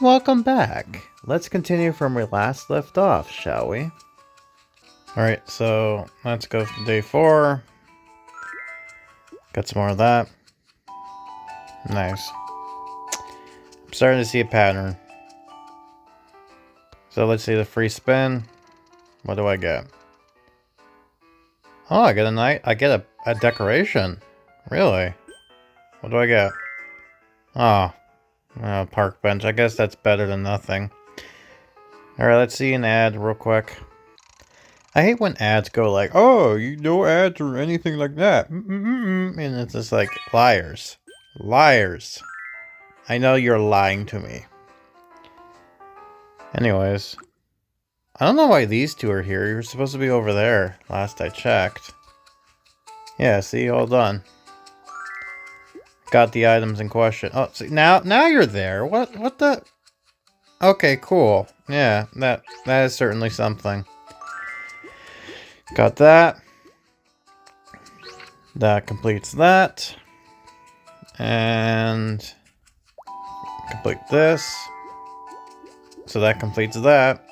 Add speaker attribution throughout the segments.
Speaker 1: Welcome back. Let's continue from where we last left off, shall we? Alright, so let's go to day 4. Got some more of that. Nice. I'm starting to see a pattern. So let's see the free spin. What do I get? Oh, I get a decoration. Really? What do I get? Oh, park bench. I guess that's better than nothing. Alright, let's see an ad real quick. I hate when ads go like, oh, no ads or anything like that. And it's just like, liars. Liars. I know you're lying to me. Anyways. I don't know why these two are here. You're supposed to be over there, last I checked. Yeah, see, all done. Got the items in question. Oh, see, now you're there. What the? Okay, cool. Yeah, that is certainly something. Got that. That completes that. And complete this. So that completes that.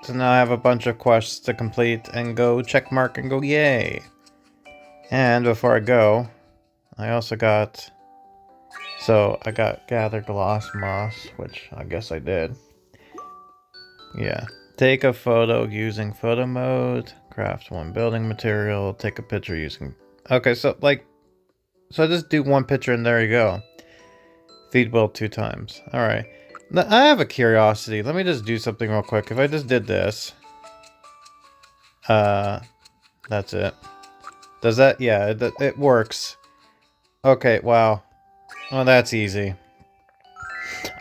Speaker 1: So now I have a bunch of quests to complete and go check mark and go yay. And before I go, I also got... So I got gather gloss moss, which I guess I did. Yeah. Take a photo using photo mode. Craft one building material. Take a picture using... Okay, so like... So just do one picture and there you go. Feed well 2 times. Alright. Now, I have a curiosity. Let me just do something real quick. If I just did this... That's it. Does that... Yeah, it works. Okay, wow. Well, that's easy.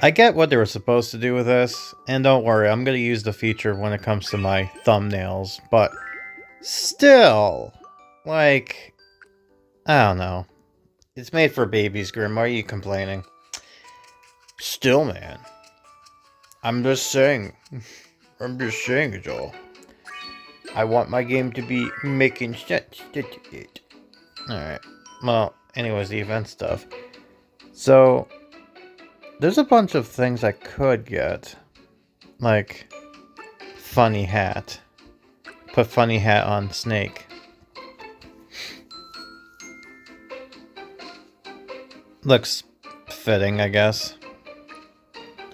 Speaker 1: I get what they were supposed to do with this, and don't worry, I'm going to use the feature when it comes to my thumbnails, but still, like, I don't know. It's made for babies, Grim. Why are you complaining? Still, man. I'm just saying. Joel. I want my game to be making sense. Alright. Well, anyways, the event stuff. So... There's a bunch of things I could get. Like, funny hat. Put funny hat on snake. Looks fitting, I guess.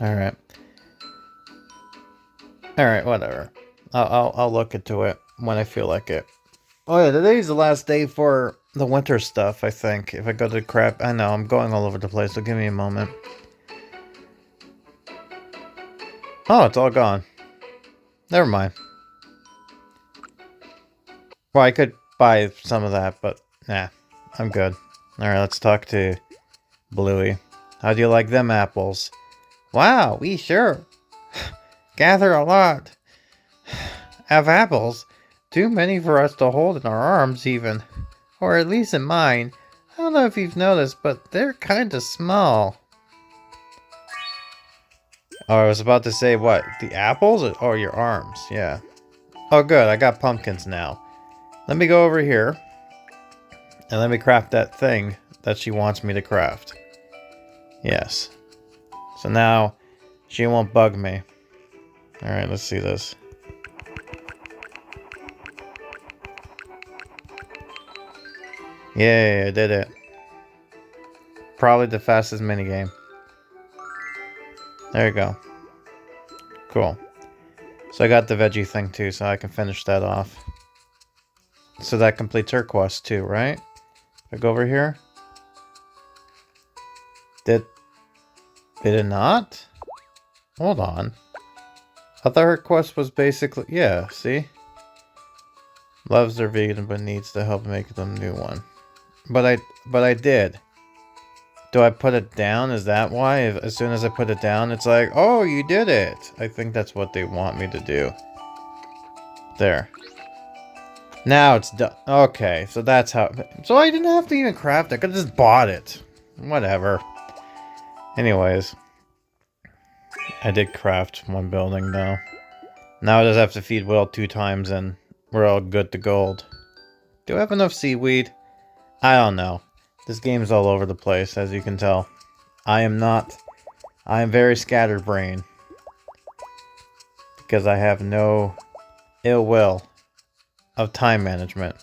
Speaker 1: Alright. Alright, whatever. I'll look into it when I feel like it. Oh yeah, today's the last day for the winter stuff, I think. If I go to crap... I know, I'm going all over the place, so give me a moment. Oh, it's all gone. Never mind. Well, I could buy some of that, but nah, I'm good. Alright, let's talk to Bluey. How do you like them apples? Wow, we sure gather a lot of apples. Too many for us to hold in our arms even. Or at least in mine. I don't know if you've noticed, but they're kind of small. Oh, I was about to say, what? The apples? Or your arms? Yeah. Oh, good. I got pumpkins now. Let me go over here. And let me craft that thing that she wants me to craft. Yes. So now, she won't bug me. Alright, let's see this. Yay, I did it. Probably the fastest minigame. There you go. Cool. So I got the veggie thing too, so I can finish that off. So that completes her quest too, right? If I go over here. Did it not? Hold on. I thought her quest was basically... Yeah, see? Loves their vegan but needs to help make them new one. But I did. Do I put it down? Is that why? As soon as I put it down, it's like, oh, you did it. I think that's what they want me to do. There. Now it's done. Okay, so that's how... So I didn't have to even craft it. I could have just bought it. Whatever. Anyways. I did craft one building, though. Now I just have to feed Will 2 times, and we're all good to gold. Do I have enough seaweed? I don't know. This game's all over the place, as you can tell. I am not I am very scatterbrained. Because I have no ill will of time management.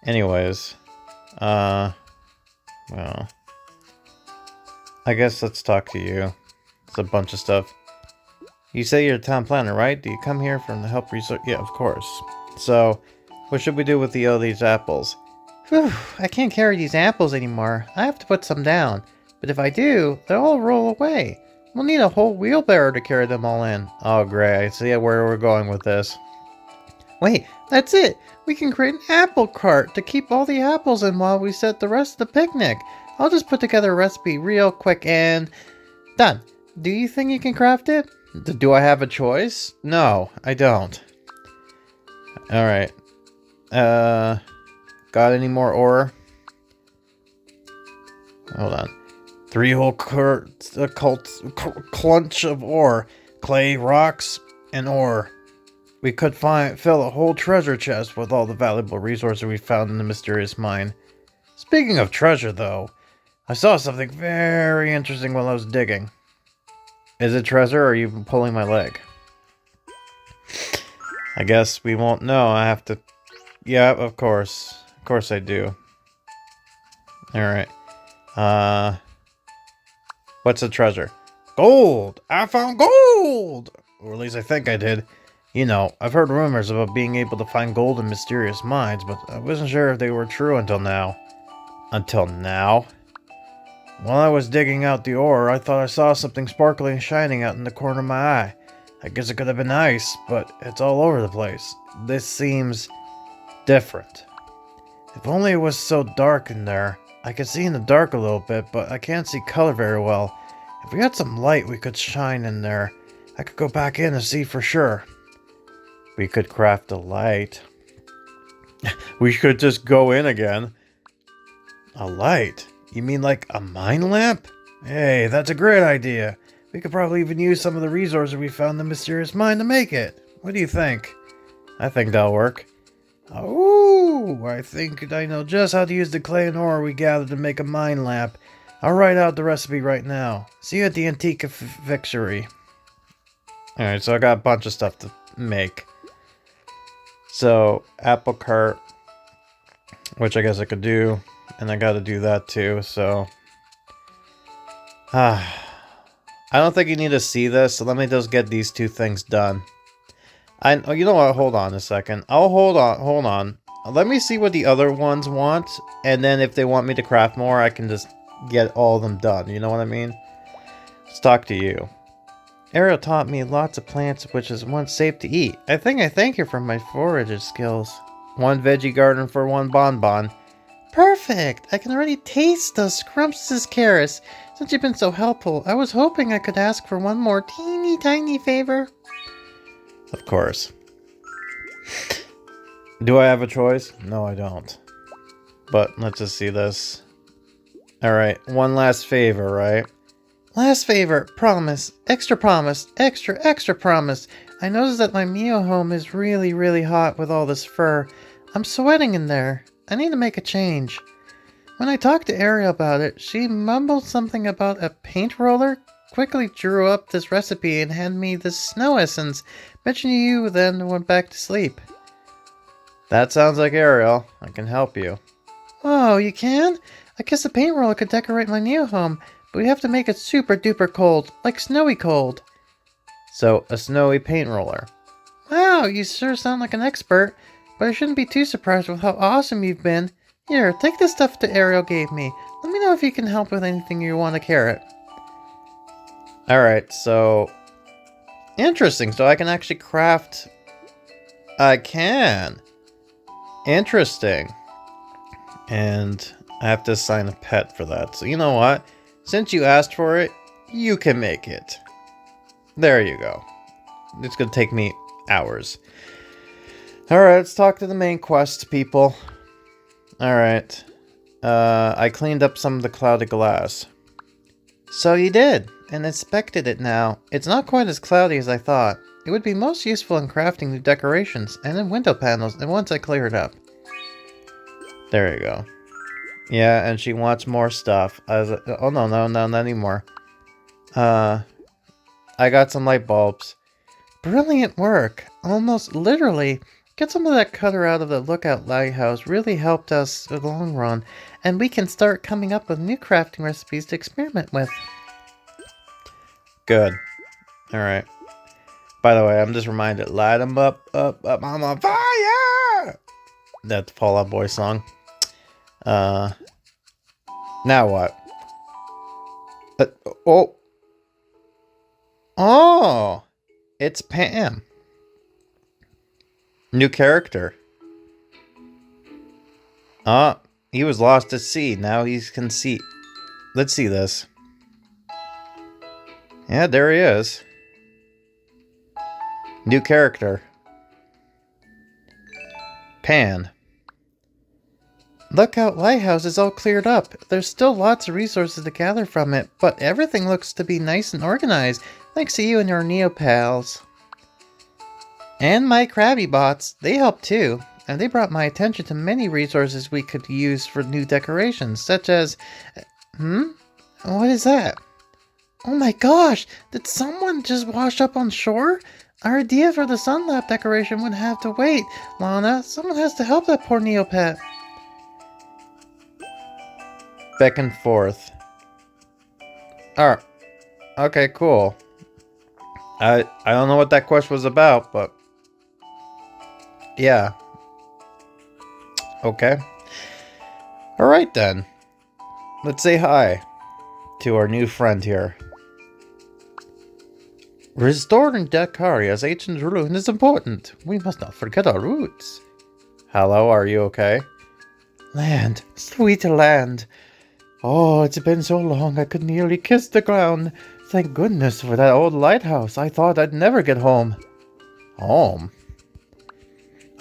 Speaker 1: Anyways. Well. I guess let's talk to you. It's a bunch of stuff. You say you're a town planner, right? Do you come here from the help research? Yeah, of course. So, what should we do with all these apples? Whew, I can't carry these apples anymore. I have to put some down. But if I do, they'll all roll away. We'll need a whole wheelbarrow to carry them all in. Oh, great. I see where we're going with this. Wait, that's it. We can create an apple cart to keep all the apples in while we set the rest of the picnic. I'll just put together a recipe real quick and... done. Do you think you can craft it? Do I have a choice? No, I don't. Alright. Got any more ore? Hold on. 3 whole clunch of ore. Clay, rocks, and ore. We could fill a whole treasure chest with all the valuable resources we found in the mysterious mine. Speaking of treasure, though, I saw something very interesting while I was digging. Is it treasure or are you pulling my leg? I guess we won't know. I have to... Yeah, of course. Of course I do. Alright. What's the treasure? Gold! I found gold! Or at least I think I did. You know, I've heard rumors about being able to find gold in mysterious mines, but I wasn't sure if they were true until now. Until now? While I was digging out the ore, I thought I saw something sparkling and shining out in the corner of my eye. I guess it could have been ice, but it's all over the place. This seems different. If only it was so dark in there. I could see in the dark a little bit, but I can't see color very well. If we had some light we could shine in there, I could go back in and see for sure. We could craft a light. We could just go in again. A light? You mean like a mine lamp? Hey, that's a great idea. We could probably even use some of the resources we found in the mysterious mine to make it. What do you think? I think that'll work. Oh, I think I know just how to use the clay and ore we gathered to make a mine lamp. I'll write out the recipe right now. See you at the antique fixery. Alright, so I got a bunch of stuff to make. So, apple cart, which I guess I could do, and I gotta do that too, so... I don't think you need to see this, so let me just get these 2 things done. Oh, you know what, hold on a second. Hold on. Let me see what the other ones want, and then if they want me to craft more, I can just get all of them done, you know what I mean? Let's talk to you. Ariel taught me lots of plants which is once safe to eat. I think I thank her for my forager skills. 1 veggie garden for 1 bonbon. Perfect! I can already taste those scrumptious carrots. Since you've been so helpful, I was hoping I could ask for 1 more teeny tiny favor. Of course. Do I have a choice? No, I don't. But let's just see this. Alright, 1 last favor, right? Last favor, promise, extra promise, extra promise. I noticed that my Mio home is really hot with all this fur. I'm sweating in there. I need to make a change. When I talked to Ariel about it, she mumbled something about a paint roller, quickly drew up this recipe and handed me this snow essence, mentioning you, then went back to sleep. That sounds like Ariel. I can help you. Oh, you can? I guess the paint roller could decorate my new home, but we have to make it super duper cold, like snowy cold. So, a snowy paint roller. Wow, you sure sound like an expert, but I shouldn't be too surprised with how awesome you've been. Here, take the stuff that Ariel gave me. Let me know if you can help with anything you want to carrot. Alright, so... Interesting, so I can actually craft... I can! Interesting. And I have to assign a pet for that. So you know what? Since you asked for it, you can make it. There you go. It's gonna take me hours. Alright, let's talk to the main quest, people. Alright. I cleaned up some of the clouded glass. So you did, and inspected it now. It's not quite as cloudy as I thought. It would be most useful in crafting new decorations and in window panels, and once I clear it up. There you go. Yeah, and she wants more stuff. Oh, no, not anymore. I got some light bulbs. Brilliant work. Almost literally. Get some of that cutter out of the lookout lighthouse really helped us in the long run, and we can start coming up with new crafting recipes to experiment with. Good. Alright. By the way, I'm just reminded, light 'em up, I'm on fire! That's the Fall Out Boy song. Now what? Oh! Oh! It's Pam. New character. He was lost at sea. Now he can see. Let's see this. Yeah, there he is. New character. Pan. Lookout Lighthouse is all cleared up. There's still lots of resources to gather from it, but everything looks to be nice and organized, thanks to you and your Neopets. And my Krabby bots, they helped too, and they brought my attention to many resources we could use for new decorations, such as... What is that? Oh my gosh, did someone just wash up on shore? Our idea for the sun lap decoration would have to wait. Lana, someone has to help that poor Neopet. Back and forth. Oh, okay, cool. I don't know what that quest was about, but yeah. Okay. Alright then. Let's say hi to our new friend here. Restoring Dacaria's ancient ruin is important. We must not forget our roots. Hello, are you okay? Land, sweet land. Oh, it's been so long I could nearly kiss the ground. Thank goodness for that old lighthouse. I thought I'd never get home. Home?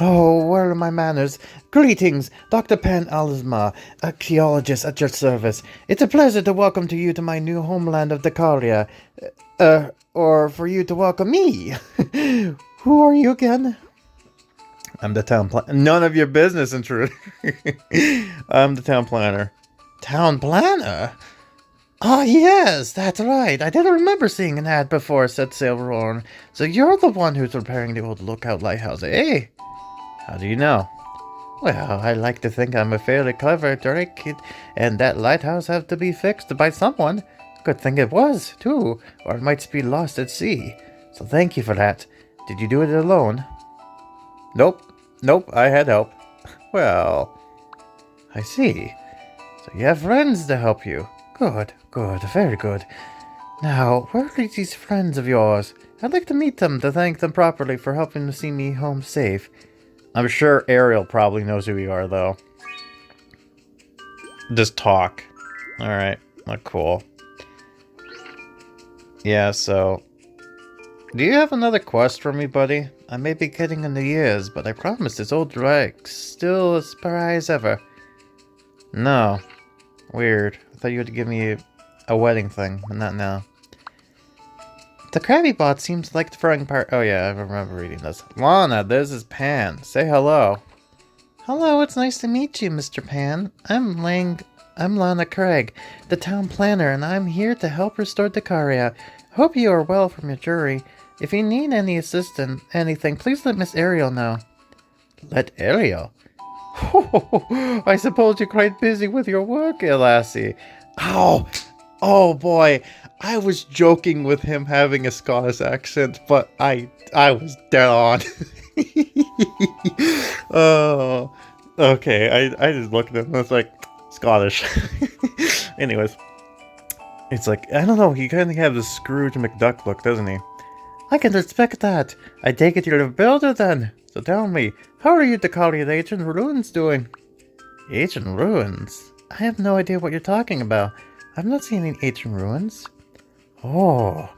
Speaker 1: Oh, where are my manners? Greetings, Dr. Pan Alzma, archaeologist at your service. It's a pleasure to welcome you to my new homeland of Dacardia. Or for you to welcome me. Who are you again? I'm the town planner. None of your business, intruder. I'm the town planner. Town planner? Ah, yes, that's right. I didn't remember seeing an ad before, said Silverhorn. So you're the one who's repairing the old lookout lighthouse, eh? How do you know? Well, I like to think I'm a fairly clever trick, and that lighthouse had to be fixed by someone. Good thing it was, too, or it might be lost at sea. So thank you for that. Did you do it alone? Nope, I had help. Well, I see. So you have friends to help you. Good, very good. Now, where are these friends of yours? I'd like to meet them to thank them properly for helping to see me home safe. I'm sure Ariel probably knows who we are, though. Just talk. Alright, cool. Yeah, so... Do you have another quest for me, buddy? I may be getting in the years, but I promise this old wreck's still as spry as ever. No. Weird. I thought you would give me a wedding thing, but not now. The Krabby Bot seems like the throwing part. Oh yeah, I remember reading this. Lana, this is Pan. Say hello. Hello, it's nice to meet you, Mr. Pan. I'm Lana Craig, the town planner, and I'm here to help restore Dacaria. Hope you are well from your jury. If you need any assistance, anything, please let Miss Ariel know. Let Ariel? I suppose you're quite busy with your work, lassie. Ow! Oh boy, I was joking with him having a Scottish accent, but I was dead on. Oh, okay. I just looked at him and I was like, Scottish. Anyways, it's like, I don't know, he kind of has the Scrooge McDuck look, doesn't he? I can respect that. I take it you're a builder then. So tell me, how are you Dacaria the ancient ruins doing? Ancient ruins? I have no idea what you're talking about. I've not seen any ancient ruins. Oh,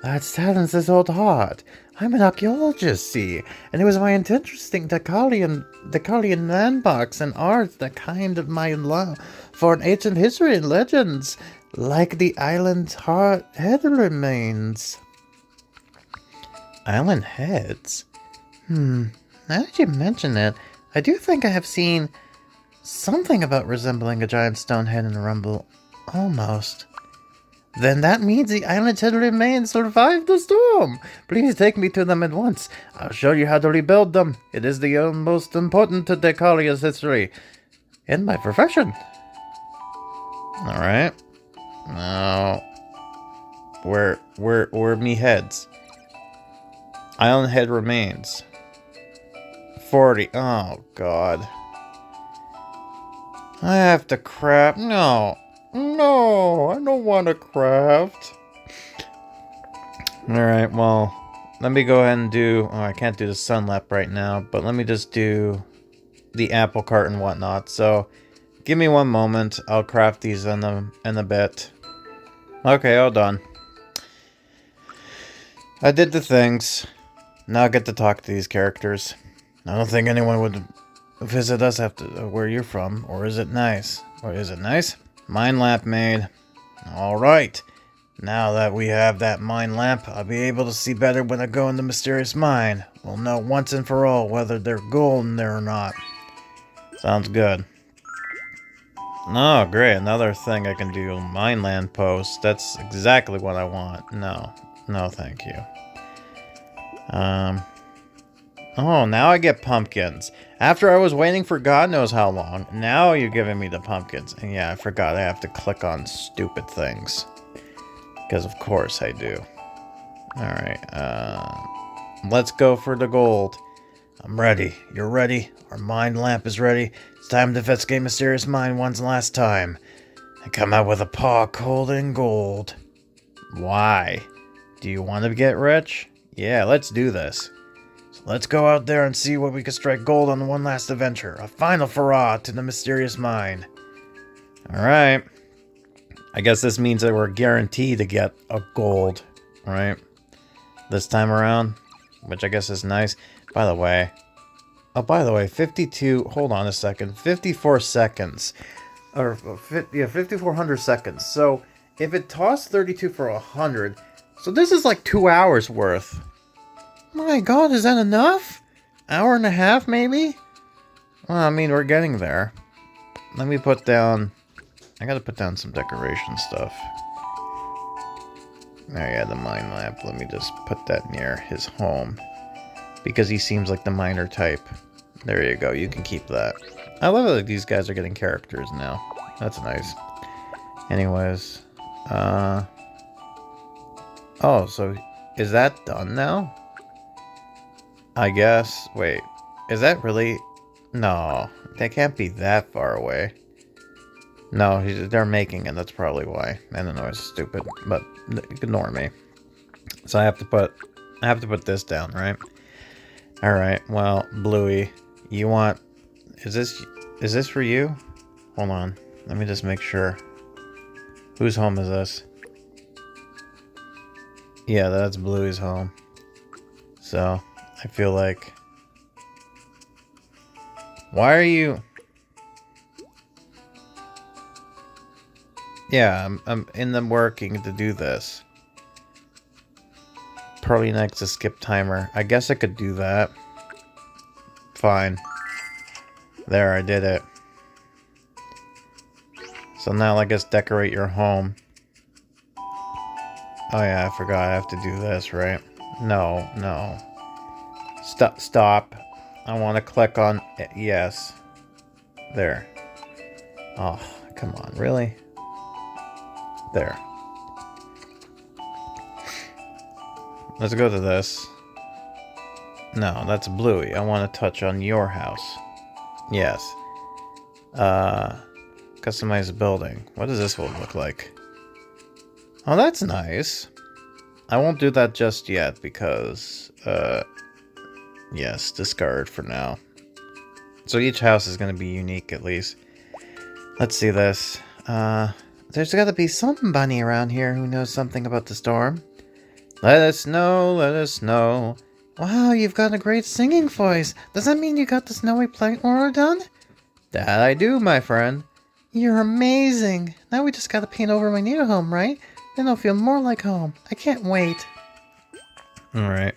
Speaker 1: that saddens this old heart. I'm an archaeologist, see, and it was my interesting Dacarian landmarks and art that kind of my love for an ancient history and legends, like the island's head remains. Island heads? Now that you mention it, I do think I have seen something about resembling a giant stone head in a rumble. Almost. Then that means the island should remain survive the storm. Please take me to them at once. I'll show you how to rebuild them. It is the most important to Dacardia's history. In my profession. Alright. Now, where me heads? Island head remains. 40. Oh, God. I have to craft. No. No, I don't want to craft. Alright, well, let me go ahead and do... Oh, I can't do the sun lap right now, but let me just do the apple cart and whatnot. So, give me one moment. I'll craft these in a bit. Okay, all done. I did the things. Now I get to talk to these characters. I don't think anyone would visit us after where you're from. Or is it nice? Or is it nice? Mine lamp made. Alright. Now that we have that mine lamp, I'll be able to see better when I go in the mysterious mine. We'll know once and for all whether there's gold in there or not. Sounds good. Oh, great. Another thing I can do. Mine land post. That's exactly what I want. No. No, thank you. Oh, now I get pumpkins. After I was waiting for God knows how long, now you're giving me the pumpkins. And yeah, I forgot I have to click on stupid things. Because of course I do. Alright, let's go for the gold. I'm ready. You're ready? Our mind lamp is ready. It's time to investigate Mysterious Mine once last time. And come out with a paw cold in gold. Why? Do you want to get rich? Yeah, let's do this. So let's go out there and see what we can strike gold on one last adventure. A final hurrah to the Mysterious Mine. Alright. I guess this means that we're guaranteed to get a gold, right? This time around, which I guess is nice. By the way, 52, hold on a second, 54 seconds. Or, yeah, 5,400 seconds. So, if it tossed 32 for 100, so this is like 2 hours worth. My God, is that enough? Hour and a half, maybe? Well, I mean, we're getting there. Let me put down... I gotta put down some decoration stuff. Oh yeah, the mine lamp. Let me just put that near his home. Because he seems like the miner type. There you go, you can keep that. I love that these guys are getting characters now. That's nice. Anyways. Oh, so is that done now? I guess. Wait. Is that really... No. They can't be that far away. No, they're making it. That's probably why. I don't know. It's stupid, but ignore me. So I have to put this down, right? All right. Well, Bluey, you want? Is this for you? Hold on. Let me just make sure. Whose home is this? Yeah, that's Bluey's home. So I feel like. Why are you? Yeah, I'm in the working to do this. Probably next to skip timer. I guess I could do that. Fine. There, I did it. So now I guess decorate your home. Oh yeah, I forgot I have to do this, right? No, no. Stop. I want to click on yes. There. Oh, come on, really? There. Let's go to this. No, that's Bluey. I want to touch on your house. Yes. Customize building. What does this one look like? Oh, that's nice. I won't do that just yet because, yes, discard for now. So each house is going to be unique at least. Let's see this. There's got to be some bunny around here who knows something about the storm. Let us know, let us know. Wow, you've got a great singing voice. Does that mean you got the snowy plate order done? That I do, my friend. You're amazing. Now we just gotta paint over my new home, right? Then I'll feel more like home. I can't wait. Alright.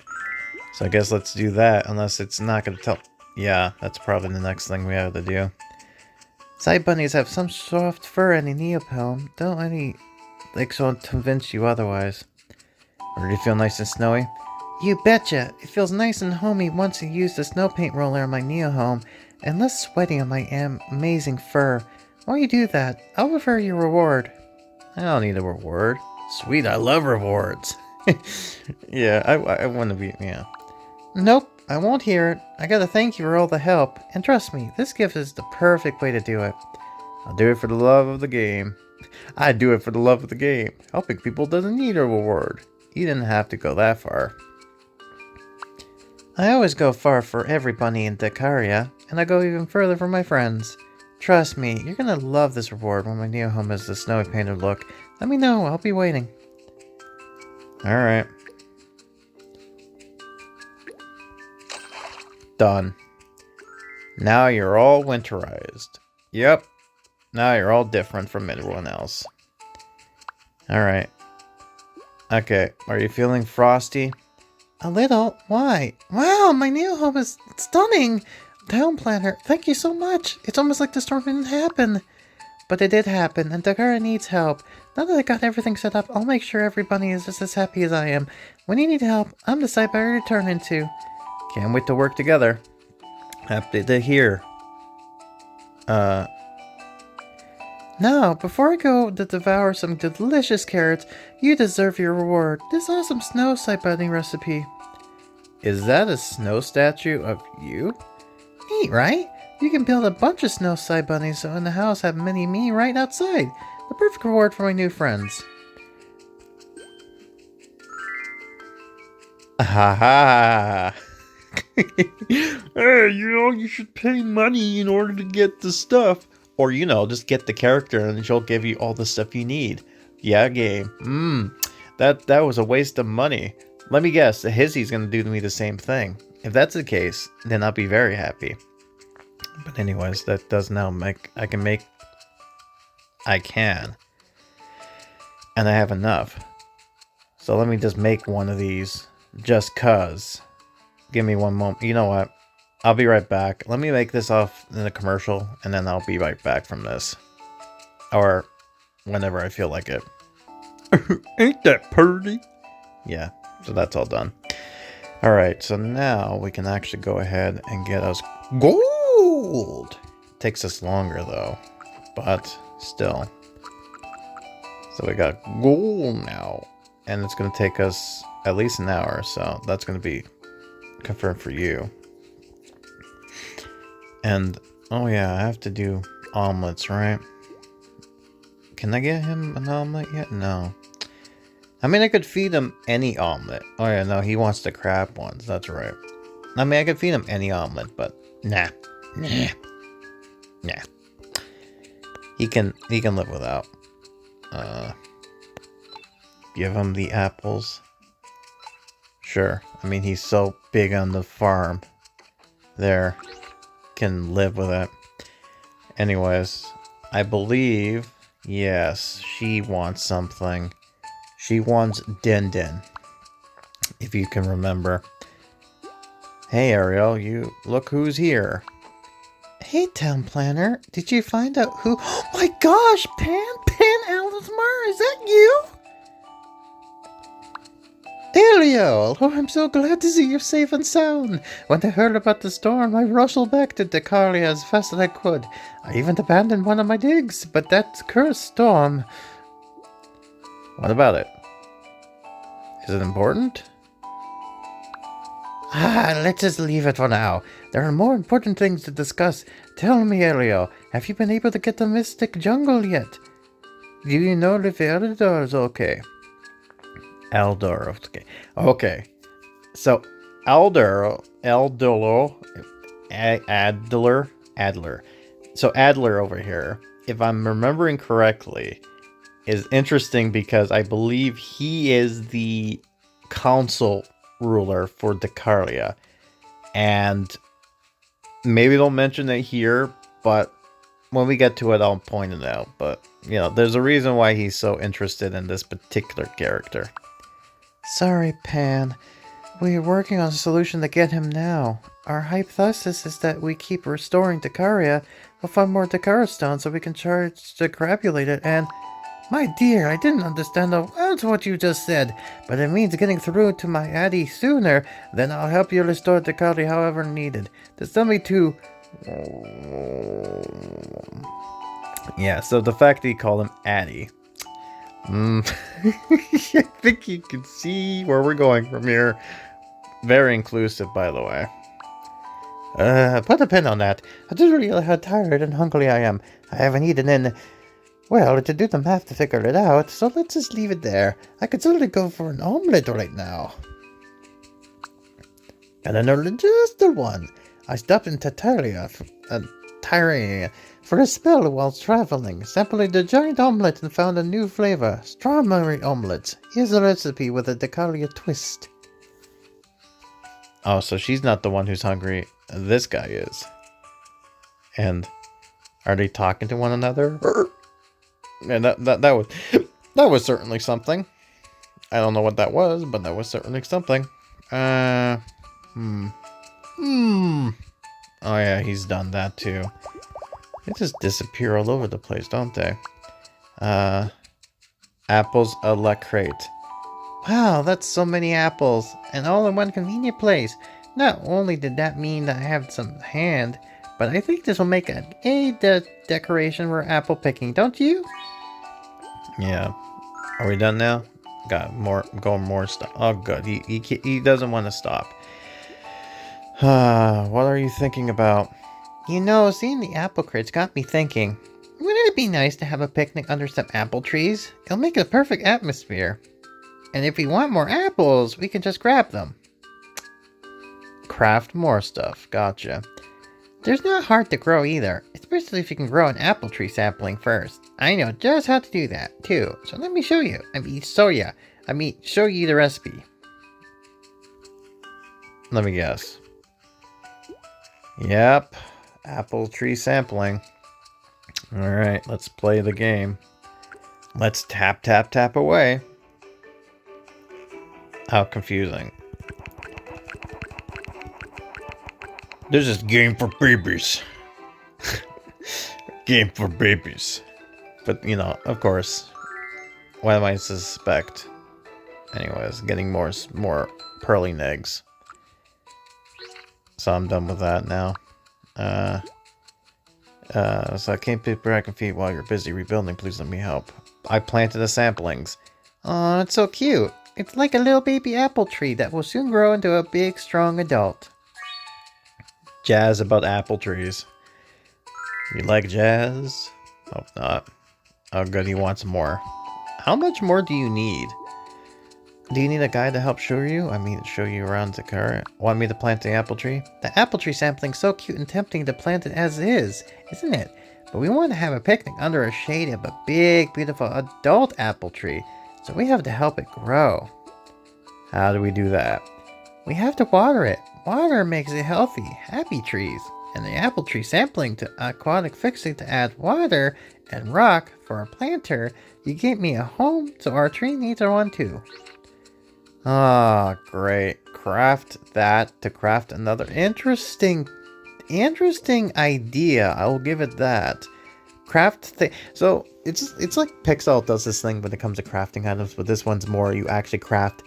Speaker 1: So I guess let's do that, unless it's not gonna tell... Yeah, that's probably the next thing we have to do. Side bunnies have some soft fur and a Neopets. Don't any like so to convince you otherwise. Or did it feel nice and snowy? You betcha! It feels nice and homey once you use the snow paint roller in my Neo home, and less sweating on my amazing fur. While you do that, I'll refer your reward. I don't need a reward. Sweet, I love rewards. Yeah, I want to be, yeah. Nope, I won't hear it. I gotta thank you for all the help, and trust me, this gift is the perfect way to do it. I'll do it for the love of the game. I do it for the love of the game. Helping people doesn't need a reward. You didn't have to go that far. I always go far for every bunny in Dacardia, and I go even further for my friends. Trust me, you're gonna love this reward when my Neo home has the snowy painted look. Let me know, I'll be waiting. Alright. Done. Now you're all winterized. Yep. Now you're all different from everyone else. Alright. Okay, are you feeling frosty? A little? Why? Wow, my Neo home is stunning! Town planner, thank you so much. It's almost like the storm didn't happen. But it did happen, and Dacardia needs help. Now that I got everything set up, I'll make sure everybody is just as happy as I am. When you need help, I'm the side buyer to turn into. Can't wait to work together. Happy to hear. Now, before I go to devour some delicious carrots, you deserve your reward. This awesome snow side building recipe. Is that a snow statue of you? Neat, right? You can build a bunch of snow side bunnies so in the house have many me right outside. The perfect reward for my new friends. Ha ha! Hey, you should pay money in order to get the stuff. Or, just get the character and she'll give you all the stuff you need. Yeah, game. That was a waste of money. Let me guess, the Hizzy's gonna do to me the same thing. If that's the case, then I'll be very happy. But anyways, that does now make... I can. And I have enough. So let me just make one of these. Just cuz. Give me one moment. You know what? I'll be right back. Let me make this off in a commercial, and then I'll be right back from this. Or whenever I feel like it. Ain't that pretty? Yeah, so that's all done. Alright, so now we can actually go ahead and get us gold! Takes us longer though, but still. So we got gold now, and it's going to take us at least an hour, so that's going to be confirmed for you. And, oh yeah, I have to do omelets, right? Can I get him an omelet yet? No. I mean, I could feed him any omelet. Oh yeah, no, he wants the crab ones, that's right. I mean, I could feed him any omelet, but nah. He can live without. Give him the apples. Sure. I mean, he's so big on the farm. There. Can live with it. Anyways, I believe, yes, she wants something. She wants Din Din. If you can remember. Hey Ariel, you look who's here. Hey town planner, did you find out who? Oh my gosh, Pan Alismar, is that you? Ariel! Oh, I'm so glad to see you're safe and sound. When I heard about the storm, I rustled back to Dacardia as fast as I could. I even abandoned one of my digs, but that cursed storm... What about it? Is it important? Let's just leave it for now. There are more important things to discuss. Tell me, Ariel, have you been able to get the Mystic Jungle yet? Do you know if Eldor is okay? Eldor, okay. Okay. So, Adler. So, Adler over here, if I'm remembering correctly, is interesting because I believe he is the council ruler for Dacardia. And maybe they'll mention it here, but when we get to it, I'll point it out. But, there's a reason why he's so interested in this particular character. Sorry, Pan. We're working on a solution to get him now. Our hypothesis is that we keep restoring Dacardia, we'll find more Dacardia stones so we can charge to crapulate it and... My dear, I didn't understand a word of what you just said, but it means getting through to my Addy sooner. Then I'll help you restore Dacardia however needed. Just tell me to... Yeah, so the fact that you call him Addy. I think you can see where we're going from here. Very inclusive, by the way. Put a pin on that. I just realized how tired and hungry I am. I haven't eaten in... Well, to do the math to figure it out, so let's just leave it there. I could certainly go for an omelette right now. And another just the one. I stopped in Dacardia for a spell while traveling, sampled the giant omelette and found a new flavor, strawberry omelette. Here's the recipe with a Dacardia twist. Oh, so she's not the one who's hungry. This guy is. And are they talking to one another? And that was certainly something. I don't know what that was, but that was certainly something. Oh yeah, he's done that too. They just disappear all over the place, don't they? Apples a la crate. Wow, that's so many apples, and all in one convenient place. Not only did that mean that I have some hand, but I think this will make a decoration for apple picking, don't you? Yeah. Are we done now? Got more stuff. Oh, good. He doesn't want to stop. What are you thinking about? You know, seeing the apple crates got me thinking. Wouldn't it be nice to have a picnic under some apple trees? It'll make a perfect atmosphere. And if we want more apples, we can just grab them. Craft more stuff. Gotcha. There's not hard to grow either, especially if you can grow an apple tree sapling first. I know just how to do that, too. So let me show you. Show you the recipe. Let me guess. Yep. Apple tree sampling. Alright, let's play the game. Let's tap, tap, tap away. How confusing. This is game for babies. Game for babies. But, you know, of course. What am I suspect? Anyways, getting more pearly eggs. So I'm done with that now. So I can't pick back and feet while you're busy rebuilding. Please let me help. I planted the samplings. Oh, it's so cute. It's like a little baby apple tree that will soon grow into a big, strong adult. Jazz about apple trees. You like jazz? Hope not. Oh, good. He wants more. How much more do you need? Do you need a guide to help show you? Show you around the car. Want me to plant the apple tree? The apple tree sampling's so cute and tempting to plant it as is, isn't it? But we want to have a picnic under a shade of a big, beautiful adult apple tree, so we have to help it grow. How do we do that? We have to water it. Water makes it healthy, happy trees. And the apple tree sampling to aquatic fixing to add water and rock for a planter. You gave me a home, so our tree needs a one too. Ah, great. Craft that to craft another interesting idea. I will give it that. Craft thing. So it's like Pixel does this thing when it comes to crafting items, but this one's more you actually craft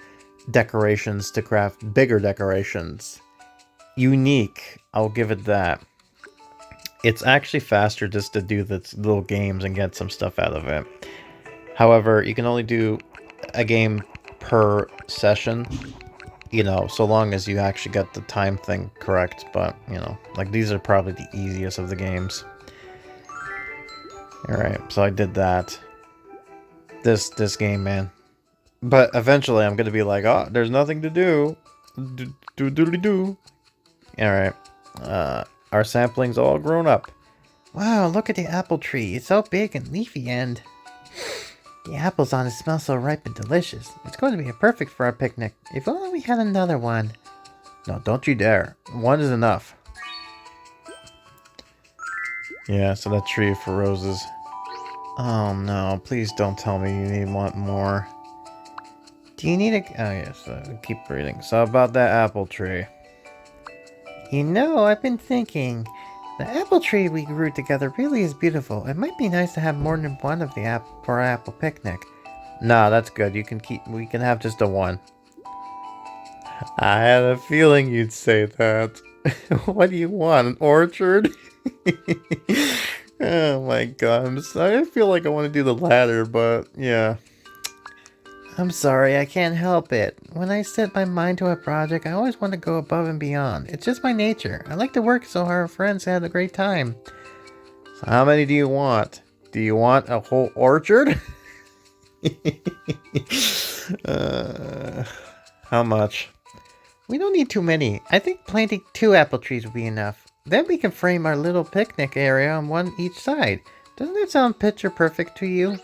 Speaker 1: decorations to craft bigger decorations. Unique. I'll give it that. It's actually faster just to do the little games and get some stuff out of it. However, you can only do a game per session, you know, so long as you actually get the time thing correct. But, you know, like these are probably the easiest of the games. Alright, so I did that. This game, man. But eventually I'm gonna be like, oh, there's nothing to do. Do. Alright. Our sampling's all grown up. Wow, look at the apple tree. It's so big and leafy and... The apples on it smell so ripe and delicious. It's going to be perfect for our picnic. If only we had another one. No, don't you dare. One is enough. Yeah, so that tree for roses. Oh no, please don't tell me you want more. Do you need a... Oh yes, keep reading. So about that apple tree. You know, I've been thinking,
Speaker 2: The apple tree we grew together really is beautiful. It might be nice to have more than one of the apple for our apple picnic.
Speaker 1: Nah, that's good. We can have just the one. I had a feeling you'd say that. What do you want? An orchard? Oh my god. I feel like I want to do the latter, but yeah.
Speaker 2: I'm sorry, I can't help it. When I set my mind to a project, I always want to go above and beyond. It's just my nature. I like to work so our friends have a great time.
Speaker 1: So how many do you want? Do you want a whole orchard? uh, how much?
Speaker 2: We don't need too many. I think planting 2 apple trees will be enough. Then we can frame our little picnic area on one each side. Doesn't that sound picture perfect to you?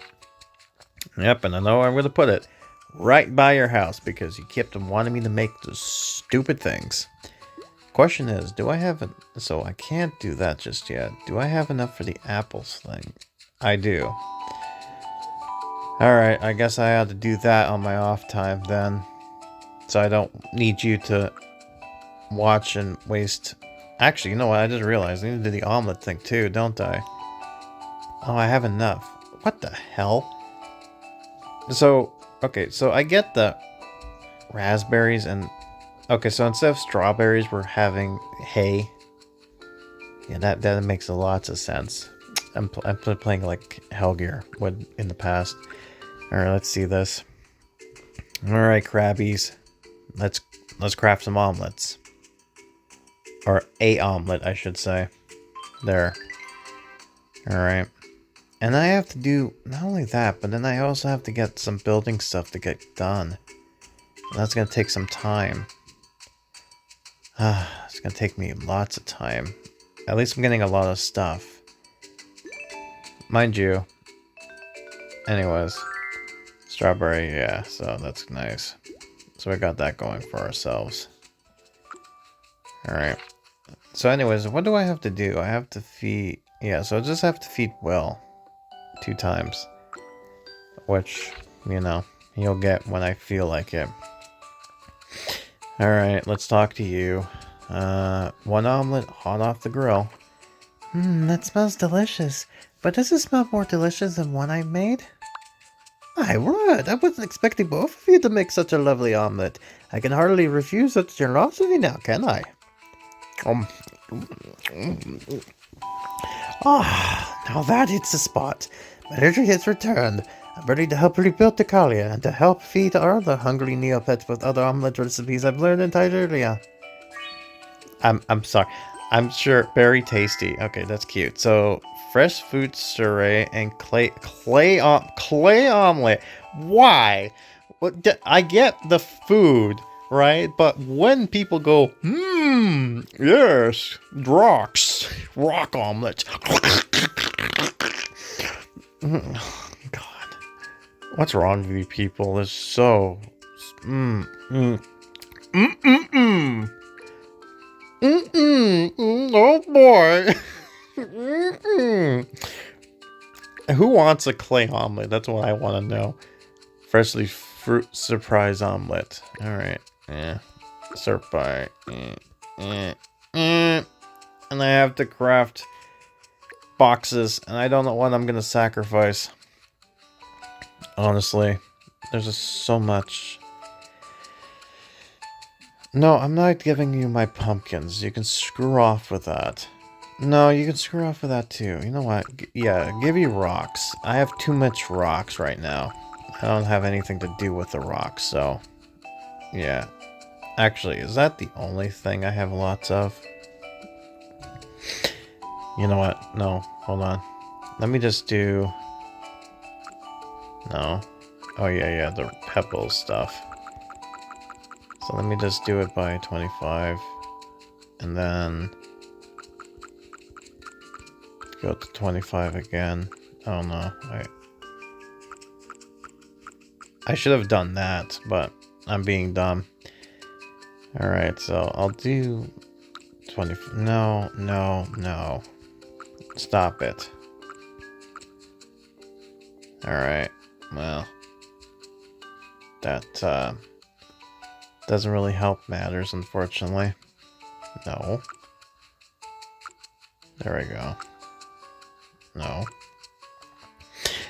Speaker 1: Yep, and I know where I'm going to put it. Right by your house, because you kept on wanting me to make those stupid things. Question is, do I have it? So I can't do that just yet. Do I have enough for the apples thing? I do. Alright, I guess I had to do that on my off time then. So I don't need you to watch and waste... Actually, you know what? I just realized I need to do the omelet thing too, don't I? Oh, I have enough. What the hell? So, okay, so I get the raspberries and... Okay, so instead of strawberries, we're having hay. Yeah, that makes lots of sense. I'm playing like Helgear would in the past. Alright, let's see this. Alright, crabbies. Let's craft some omelets. Or a omelet, I should say. There. Alright. And I have to do not only that, but then I also have to get some building stuff to get done. That's gonna take some time. It's gonna take me lots of time. At least I'm getting a lot of stuff. Mind you. Anyways. Strawberry, yeah, so that's nice. So we got that going for ourselves. Alright. So anyways, what do I have to do? I have to feed... Yeah, so I just have to feed Will. 2 times. Which, you know, he'll get when I feel like it. Alright, let's talk to you. 1 omelet hot off the grill.
Speaker 2: That smells delicious. But does it smell more delicious than one I made? My word, I wasn't expecting both of you to make such a lovely omelet. I can hardly refuse such generosity now, can I? Now that hits the spot. My energy has returned. I'm ready to help rebuild Dacardia and to help feed our other hungry Neopets with other omelet recipes I've learned in Tigeria.
Speaker 1: I'm sorry. I'm sure very tasty. Okay, that's cute. So fresh fruit puree and clay omelet. Why? I get the food, right? But when people go, yes, rock omelet. God, what's wrong with you people? It's so, oh boy. Who wants a clay omelet? That's what I want to know. Freshly fruit surprise omelet. Alright. Yeah. Surprise. And I have to craft boxes. And I don't know what I'm going to sacrifice. Honestly. There's just so much. No, I'm not giving you my pumpkins. You can screw off with that. No, you can screw off with that too. You know what? Yeah, give you rocks. I have too much rocks right now. I don't have anything to do with the rocks, so... Yeah. Actually, is that the only thing I have lots of? You know what? No, hold on. Let me just do... No. Oh yeah, the pebbles stuff. So let me just do it by 25. And then... Go to 25 again. Oh no, I should have done that, but I'm being dumb. Alright, so I'll do 20. No. Stop it. Alright, well. That, doesn't really help matters, unfortunately. No. There we go. No.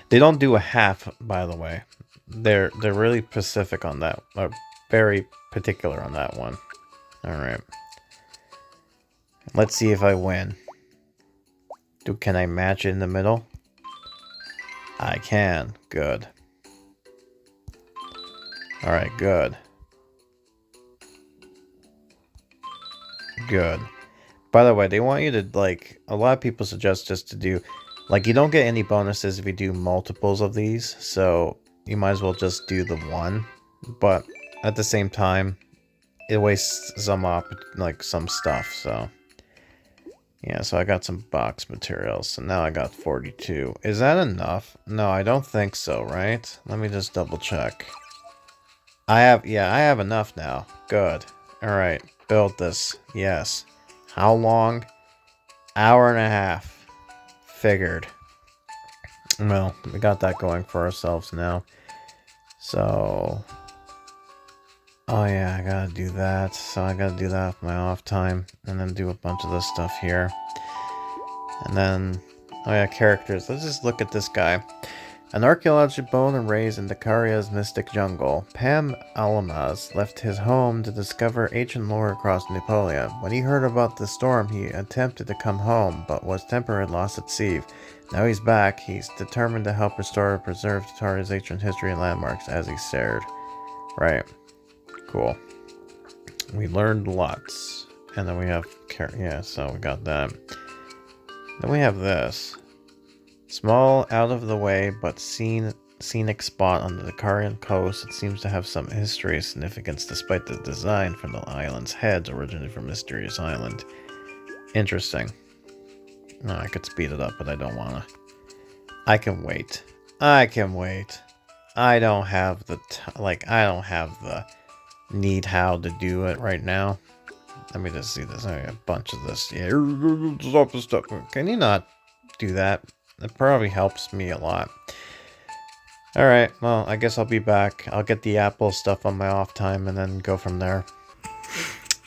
Speaker 1: They don't do a half, by the way. They're really specific on that. Very particular on that one. Alright. Let's see if I win. Can I match it in the middle? I can. Good. Alright, good. Good. By the way, they want you to, like, a lot of people suggest just to do, like, you don't get any bonuses if you do multiples of these, so you might as well just do the one. But at the same time, it wastes some some stuff, so yeah, so I got some box materials, so now I got 42. Is that enough? No, I don't think so, right? Let me just double check. I have enough now. Good. Alright, build this. Yes. How long? Hour and a half. Figured. Well, we got that going for ourselves now. So... oh yeah, I gotta do that. So I gotta do that with my off time. And then do a bunch of this stuff here. And then... oh yeah, characters. Let's just look at this guy. An archaeological bone and raised in Dacardia's mystic jungle, Pam Alamaz left his home to discover ancient lore across Napoleon. When he heard about the storm, he attempted to come home, but was temporarily lost at sea. Now he's back. He's determined to help restore and preserve Dacardia's ancient history and landmarks as he stared. Right. Cool. We learned lots. And then we have... yeah, so we got that. Then we have this. Small, out-of-the-way, but scenic spot on the Dacardian coast. It seems to have some history and significance despite the design from the island's heads originated from Mysterious Island. Interesting. No, I could speed it up, but I don't wanna. I can wait. I can wait. I don't have the I don't have the need how to do it right now. Let me just see this. I have a bunch of this. Yeah, stop. Can you not do that? That probably helps me a lot. Alright, well, I guess I'll be back. I'll get the Apple stuff on my off time and then go from there.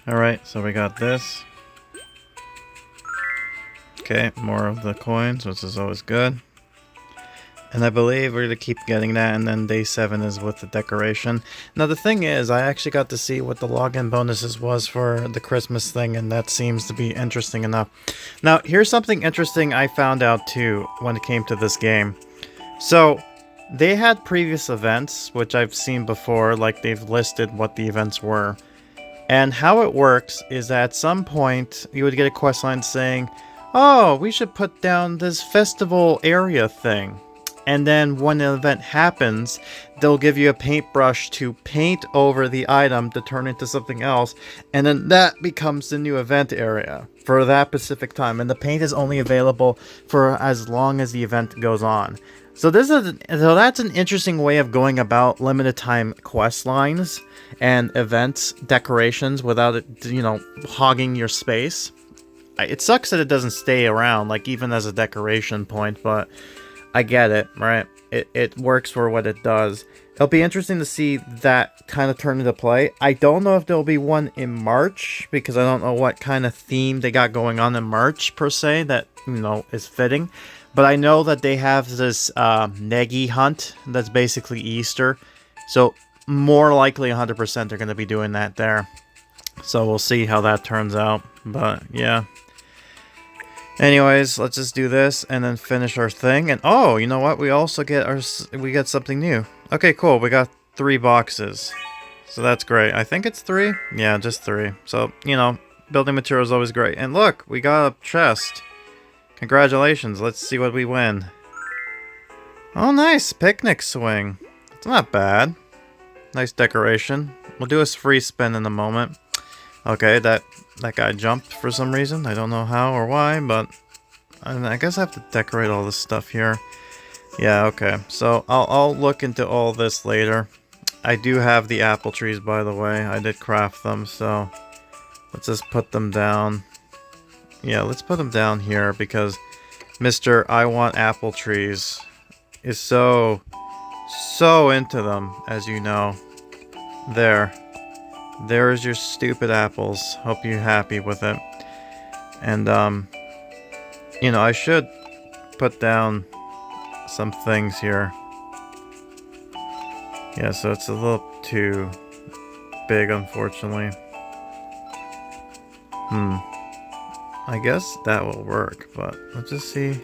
Speaker 1: Alright, so we got this. Okay, more of the coins, which is always good. And I believe we're going to keep getting that, and then day 7 is with the decoration. Now the thing is, I actually got to see what the login bonuses was for the Christmas thing, and that seems to be interesting enough. Now, here's something interesting I found out too when it came to this game. So, they had previous events, which I've seen before, like they've listed what the events were. And how it works is that at some point, you would get a quest line saying, oh, we should put down this festival area thing. And then when an event happens, they'll give you a paintbrush to paint over the item to turn into something else. And then that becomes the new event area for that specific time. And the paint is only available for as long as the event goes on. So that's an interesting way of going about limited time quest lines and events, decorations without it, hogging your space. It sucks that it doesn't stay around, like even as a decoration point, but I get it, right? It works for what it does. It'll be interesting to see that kind of turn into play. I don't know if there'll be one in March, because I don't know what kind of theme they got going on in March, per se, that, is fitting. But I know that they have this Negi hunt that's basically Easter. So, more likely 100% they're going to be doing that there. So, we'll see how that turns out. But, yeah. Anyways, let's just do this and then finish our thing. And oh, you know what? We also get something new. Okay, cool. We got 3 boxes. So that's great. I think it's 3. Yeah, just 3. So, building material is always great. And look, we got a chest. Congratulations. Let's see what we win. Oh, nice. Picnic swing. It's not bad. Nice decoration. We'll do a free spin in a moment. Okay, that guy jumped for some reason. I don't know how or why, but I guess I have to decorate all this stuff here. Yeah, okay. So I'll look into all this later. I do have the apple trees, by the way. I did craft them, so let's just put them down. Yeah, let's put them down here because Mr. I Want Apple Trees is so into them, as you know. There's your stupid apples. Hope you're happy with it. And, You know, I should put down some things here. Yeah, so it's a little too big, unfortunately. I guess that will work, but let's just see.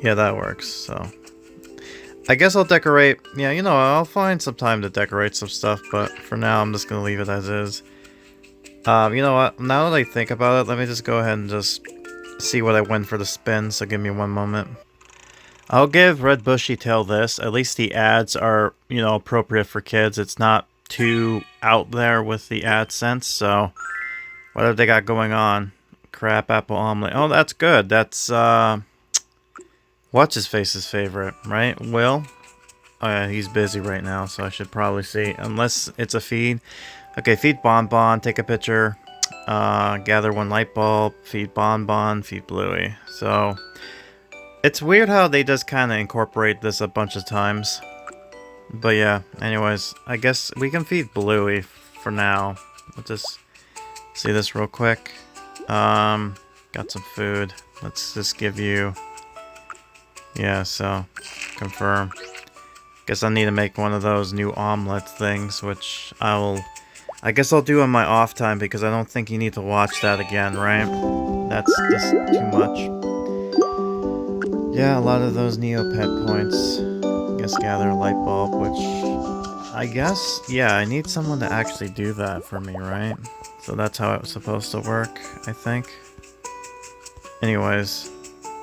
Speaker 1: Yeah, that works, so. I guess I'll decorate. Yeah, you know, I'll find some time to decorate some stuff, but for now, I'm just gonna leave it as is. You know what? Now that I think about it, let me just go ahead and just see what I win for the spin, so give me one moment. I'll give Red Bushy Tail this. At least the ads are, you know, appropriate for kids. It's not too out there with the AdSense, so what have they got going on? Crab apple omelet. Oh, that's good. That's, what's his face's favorite, right? Will? Oh yeah, he's busy right now, so I should probably see. Unless it's a feed. Okay, feed Bonbon, take a picture. Gather one light bulb, feed Bonbon, feed Bluey. So, it's weird how they just kind of incorporate this a bunch of times. But yeah, anyways, I guess we can feed Bluey for now. Let's just see this real quick. Got some food. Let's just give you... Yeah, so, confirm. Guess I need to make one of those new omelet things, which I guess I'll do on my off time, because I don't think you need to watch that again, right? That's just too much. Yeah, a lot of those Neopet points. I guess gather a light bulb, which... I guess, yeah, I need someone to actually do that for me, right? So that's how it was supposed to work, I think. Anyways,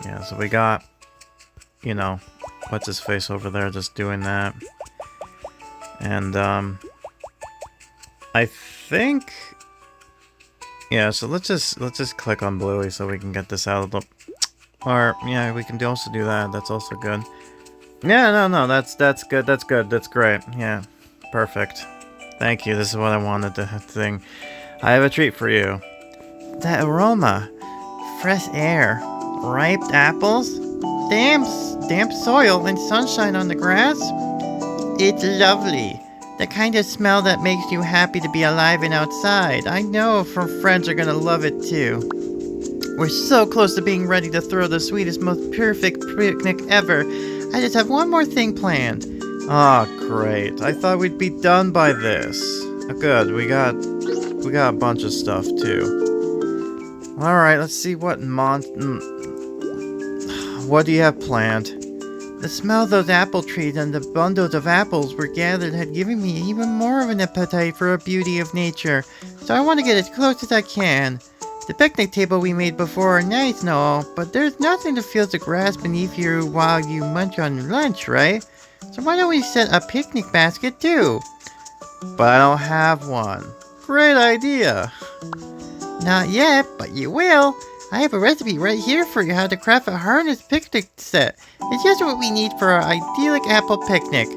Speaker 1: yeah, so we got... You know, what's his face over there just doing that. And, I think... Yeah, so let's just click on Bluey so we can get this out of the... Or, yeah, we can also do that. That's also good. Yeah, no, that's good, that's good, that's great. Yeah, perfect. Thank you, this is what I wanted to thing. I have a treat for you. That aroma. Fresh air. Ripe apples. Damp soil and sunshine on the grass. It's lovely. The kind of smell that makes you happy to be alive and outside. I know our friends are gonna love it too. We're so close to being ready to throw the sweetest, most perfect picnic ever. I just have one more thing planned. Ah, great. I thought we'd be done by this. Oh, good. We got a bunch of stuff too. All right, let's see what do you have planned? The smell of those apple trees and the bundles of apples were gathered had given me even more of an appetite for the beauty of nature, so I want to get as close as I can. The picnic table we made before are nice and all, but there's nothing to feel the grass beneath you while you munch on your lunch, right? So why don't we set a picnic basket too? But I don't have one. Great idea! Not yet, but you will. I have a recipe right here for you how to craft a harness picnic set. It's just what we need for our idyllic apple picnic.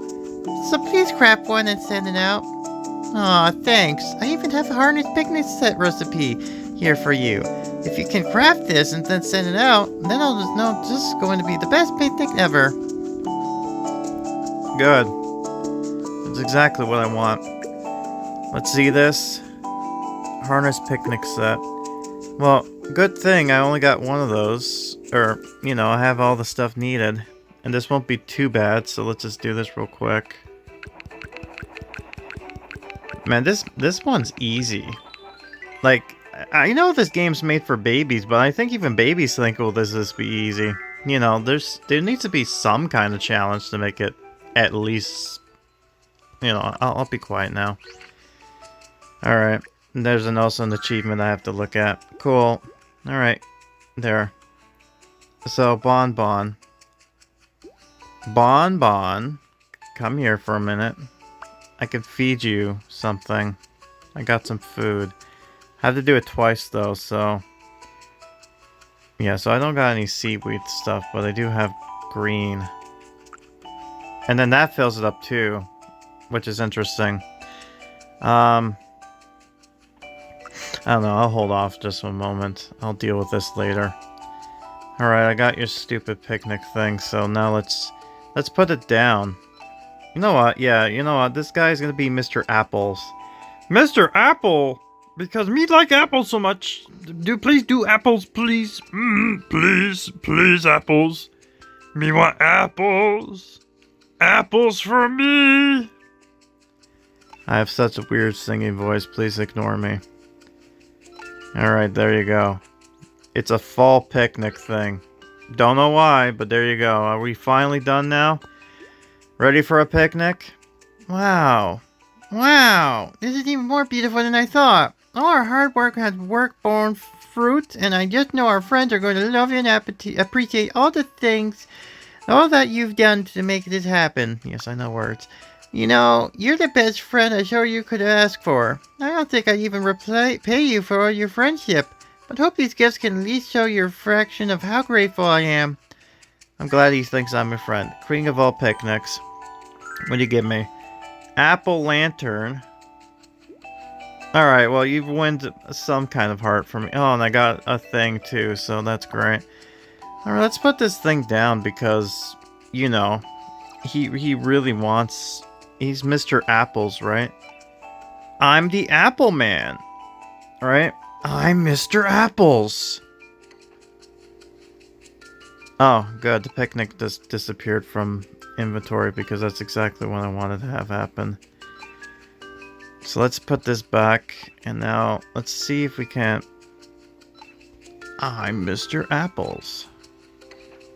Speaker 1: So please craft one and send it out. Aw, thanks. I even have a harness picnic set recipe here for you. If you can craft this and then send it out, then I'll just know this is going to be the best picnic ever. Good. That's exactly what I want. Let's see this. Harness picnic set. Well, good thing I only got one of those. Or, you know, I have all the stuff needed. And this won't be too bad, so let's just do this real quick. Man, this one's easy. Like, I know this game's made for babies, but I think even babies think, oh, this be easy. You know, there needs to be some kind of challenge to make it at least... You know, I'll be quiet now. Alright. There's also an achievement I have to look at. Cool. Alright. There. So, Bonbon. Bonbon. Come here for a minute. I can feed you something. I got some food. I have to do it twice though, so... Yeah, so I don't got any seaweed stuff, but I do have green. And then that fills it up too, which is interesting. I don't know, I'll hold off just a moment. I'll deal with this later. Alright, I got your stupid picnic thing, so now let's put it down. You know what? Yeah, you know what? This guy's gonna be Mr. Apples. Mr. Apple! Because me like apples so much. Please do apples, please. Please apples. Me want apples. Apples for me. I have such a weird singing voice. Please ignore me. Alright, there you go. It's a fall picnic thing. Don't know why, but there you go. Are we finally done now? Ready for a picnic? Wow. Wow. This is even more beautiful than I thought. All our hard work has borne fruit, and I just know our friends are going to love you and appreciate all the things, all that you've done to make this happen. Yes, I know words. You know, you're the best friend I'm sure you could ask for. I don't think I'd even pay you for your friendship, but hope these gifts can at least show your fraction of how grateful I am. I'm glad he thinks I'm a friend. Queen of all picnics. What do you give me? Apple lantern. Alright, well, you've won some kind of heart for me. Oh, and I got a thing too, so that's great. Alright, let's put this thing down because, you know, he really wants... He's Mr. Apples, right? I'm the Apple Man, right? I'm Mr. Apples. Oh, good. The picnic just disappeared from inventory because that's exactly what I wanted to have happen. So let's put this back, and now let's see if we can... I'm Mr. Apples.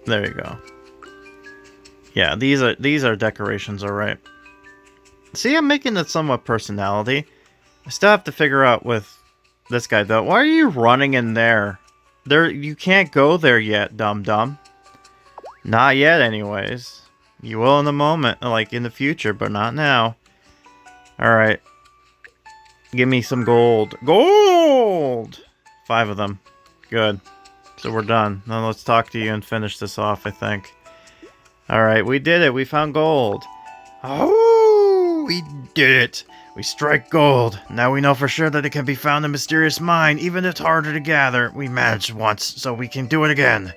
Speaker 1: There you go. Yeah, these are decorations, alright. See, I'm making it somewhat personality. I still have to figure out with this guy, though. Why are you running in there? You can't go there yet, dum-dum. Not yet, anyways. You will in a moment, like in the future, but not now. Alright. Give me some gold. Gold! 5 of them. Good. So we're done. Now let's talk to you and finish this off, I think. Alright, we did it. We found gold. Oh, we did it. We strike gold. Now we know for sure that it can be found in mysterious mine, even if it's harder to gather. We managed once, so we can do it again.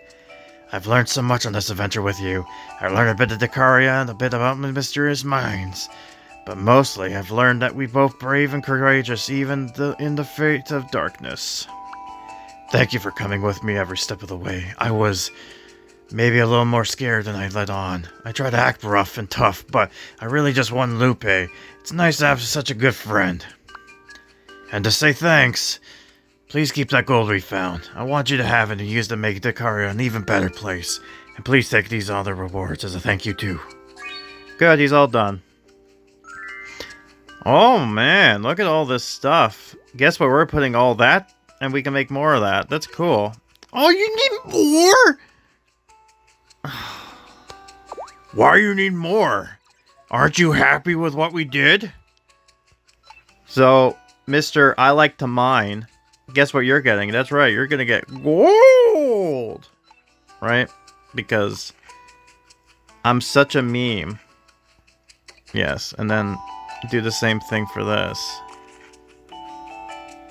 Speaker 1: I've learned so much on this adventure with you. I learned a bit of Dacardia and a bit about the mysterious mines. But mostly, I've learned that we're both brave and courageous, even in the fate of darkness. Thank you for coming with me every step of the way. I was maybe a little more scared than I let on. I tried to act rough and tough, but I really just won Lupe. It's nice to have such a good friend. And to say thanks, please keep that gold we found. I want you to have it and use to make Dacardia an even better place. And please take these other rewards as a thank you too. Good, he's all done. Oh man, look at all this stuff. Guess what, we're putting all that, and we can make more of that. That's cool. Oh, you need more? Why you need more? Aren't you happy with what we did? So, Mr. I like to mine. Guess what you're getting? That's right, you're gonna get gold! Right? Because I'm such a meme. Yes, and then do the same thing for this.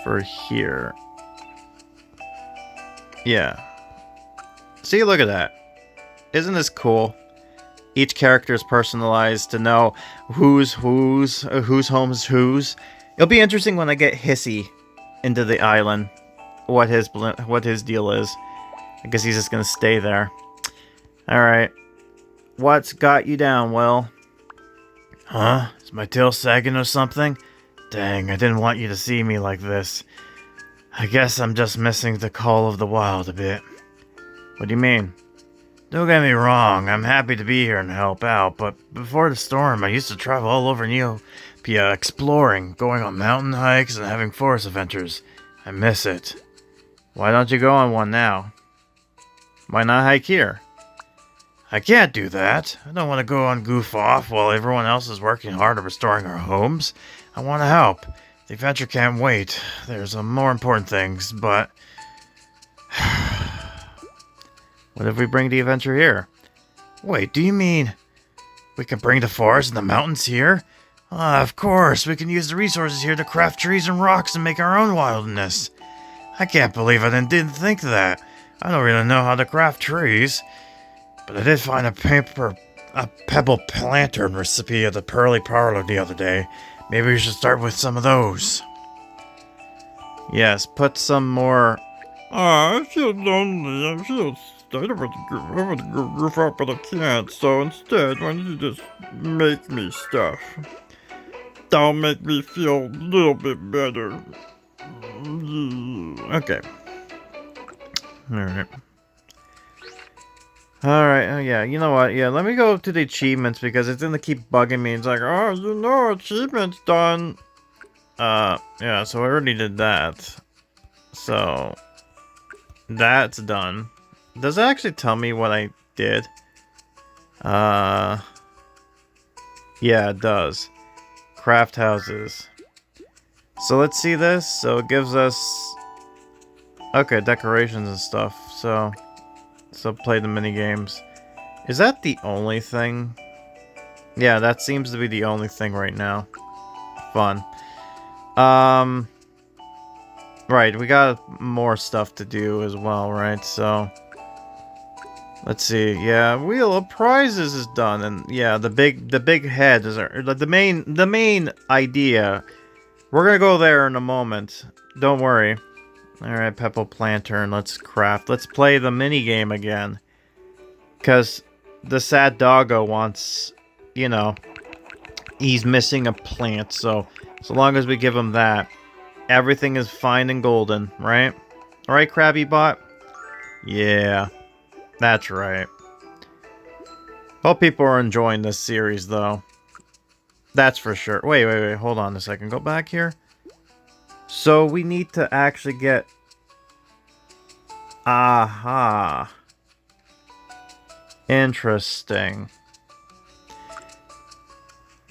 Speaker 1: For here. Yeah. See, look at that. Isn't this cool? Each character is personalized to know whose home is whose. It'll be interesting when I get Hissy into the island. What his deal is. I guess he's just gonna stay there. Alright. What's got you down, Will? Huh? Is my tail sagging or something? Dang, I didn't want you to see me like this. I guess I'm just missing the call of the wild a bit. What do you mean? Don't get me wrong, I'm happy to be here and help out, but before the storm I used to travel all over Neopets exploring, going on mountain hikes and having forest adventures. I miss it. Why don't you go on one now? Why not hike here? I can't do that. I don't want to go on goof off while everyone else is working hard at restoring our homes. I want to help. The adventure can't wait. There's more important things, but... What if we bring the adventure here? Wait, do you mean we can bring the forest and the mountains here? Of course, we can use the resources here to craft trees and rocks and make our own wilderness. I can't believe I didn't think of that. I don't really know how to craft trees. But I did find a pebble lantern recipe at the Pearly Parlor the other day. Maybe we should start with some of those. Yes, put some more...
Speaker 3: I feel lonely. I don't want to goof up, but I can't. So instead, why don't you just make me stuff? That'll make me feel a little bit better.
Speaker 1: Okay. Alright. Alright, yeah, you know what? Yeah, let me go to the achievements because it's gonna keep bugging me. It's like, oh, you know, achievement's done. Yeah, so I already did that. So, that's done. Does it actually tell me what I did? Yeah, it does. Craft houses. So let's see this. So it gives us... Okay, decorations and stuff. So play the mini games. Is that the only thing? Yeah, that seems to be the only thing right now. Fun. Right, we got more stuff to do as well, right? So let's see. Yeah, Wheel of Prizes is done, and yeah, the big head is the main idea. We're gonna go there in a moment. Don't worry. All right, Pebble Plantern. Let's craft. Let's play the mini game again. Cause the sad doggo wants, you know, he's missing a plant. So long as we give him that, everything is fine and golden, right? All right, Krabby Bot. Yeah, that's right. Hope people are enjoying this series, though. That's for sure. Wait. Hold on a second. Go back here. So we need to actually get... Aha. Interesting.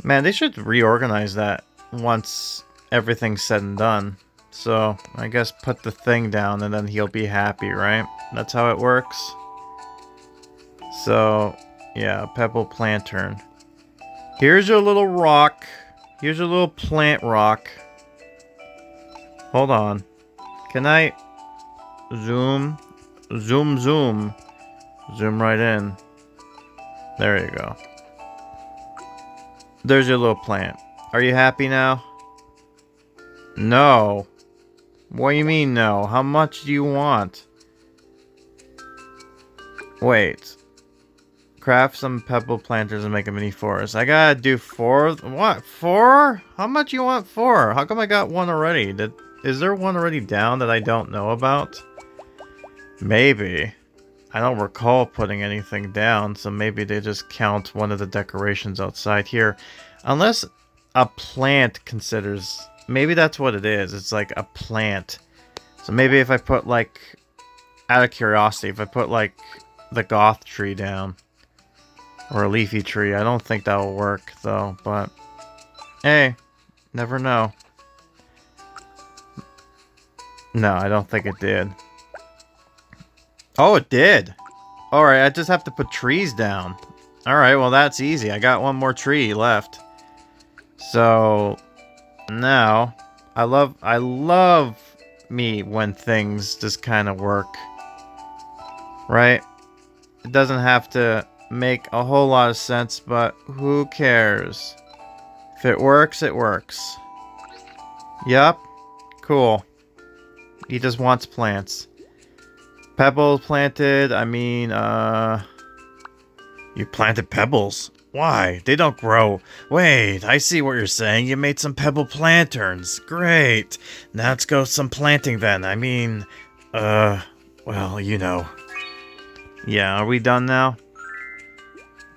Speaker 1: Man, they should reorganize that once everything's said and done. So, I guess put the thing down and then he'll be happy, right? That's how it works. So, yeah, Pebble Plantern. Here's your little rock. Here's your little plant rock. Hold on. Can I zoom? Zoom. Zoom right in. There you go. There's your little plant. Are you happy now? No. What do you mean no? How much do you want? Wait. Craft some pebble planters and make a mini forest. I gotta do 4? What? 4? How much you want 4? How come I got one already? Is there one already down that I don't know about? Maybe. I don't recall putting anything down, so maybe they just count one of the decorations outside here. Unless a plant considers... Maybe that's what it is. It's like a plant. So maybe if I put like... Out of curiosity, if I put like the goth tree down. Or a leafy tree. I don't think that will work though, but... Hey, never know. No, I don't think it did. Oh, it did. Alright, I just have to put trees down. Alright, well that's easy. I got one more tree left. So, now, I love me when things just kind of work. Right? It doesn't have to make a whole lot of sense, but who cares? If it works, it works. Yup. Cool. He just wants plants. Pebbles planted, I mean, You planted pebbles? Why? They don't grow. Wait, I see what you're saying. You made some pebble planterns. Great. Now let's go some planting then. I mean, well, you know. Yeah, are we done now?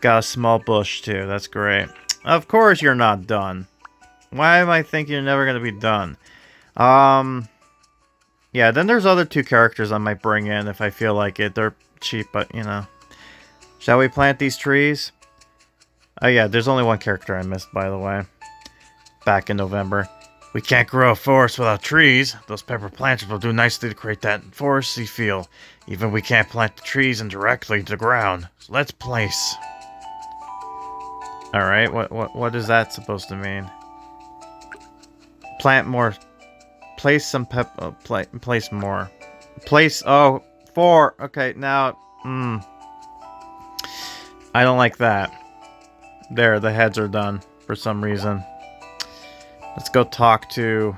Speaker 1: Got a small bush too, that's great. Of course you're not done. Why am I thinking you're never gonna be done? Yeah, then there's other 2 characters I might bring in if I feel like it. They're cheap, but, you know. Shall we plant these trees? Oh yeah, there's only 1 character I missed, by the way. Back in November. We can't grow a forest without trees. Those pepper planters will do nicely to create that foresty feel. Even we can't plant the trees indirectly into the ground. So let's place. Alright, what is that supposed to mean? Plant more... Place some place more. Place, oh, 4. Okay, now, I don't like that. There, the heads are done for some reason. Let's go talk to